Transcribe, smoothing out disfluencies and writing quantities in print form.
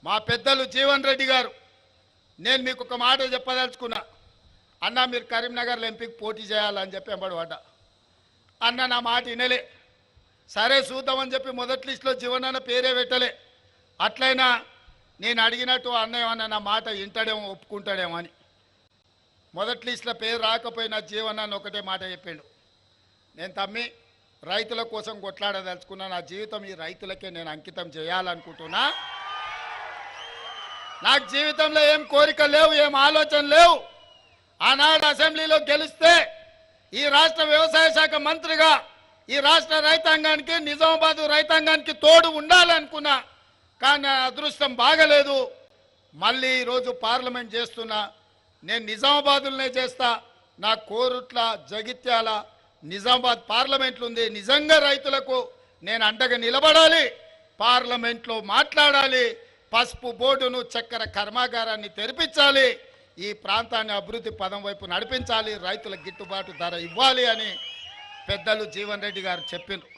మా పెద్దలు జీవన్ రెడ్డి గారు, నేను మీకు ఒక మాట చెప్పదలుచుకున్నా. అన్న మీరు కరీంనగర్లో ఎంపీకి పోటీ చేయాలని చెప్పి ఎంబడబడ్డా. అన్న నా మాట వినలే. సరే చూద్దామని చెప్పి మొదటి లిస్టులో జీవన్ అన్న పేరే పెట్టలే. అట్లయినా నేను అడిగినట్టు అన్న ఏమన్నా నా మాట వింటాడేమో, ఒప్పుకుంటాడేమో అని. మొదటి లిస్టులో పేరు రాకపోయినా జీవన్ అన్న ఒకటే మాట చెప్పిండు, నేను తమ్మి రైతుల కోసం కొట్లాడదలుచుకున్నా, నా జీవితం ఈ రైతులకే నేను అంకితం చేయాలనుకుంటున్నా. నాకు జీవితంలో ఏం కోరిక లేవు, ఏం ఆలోచన లేవు. ఆనాడు అసెంబ్లీలో గెలిస్తే ఈ రాష్ట్ర వ్యవసాయ శాఖ మంత్రిగా ఈ రాష్ట్ర రైతాంగానికి, నిజామాబాద్ రైతాంగానికి తోడు ఉండాలనుకున్నా. కానీ నా అదృష్టం బాగలేదు. మళ్ళీ ఈరోజు పార్లమెంట్ చేస్తున్నా. నేను నిజామాబాద్లోనే చేస్తా. నా కోరుట్ల, జగిత్యాల, నిజామాబాద్ పార్లమెంట్లు ఉంది. నిజంగా రైతులకు నేను అండగా నిలబడాలి, పార్లమెంట్లో మాట్లాడాలి, పసుపు బోర్డును, చక్కెర కర్మాగారాన్ని తెరిపించాలి, ఈ ప్రాంతాన్ని అభివృద్ధి పదం వైపు నడిపించాలి, రైతులకు గిట్టుబాటు ధర ఇవ్వాలి అని పెద్దలు జీవన్ రెడ్డి గారు చెప్పిండ్రు.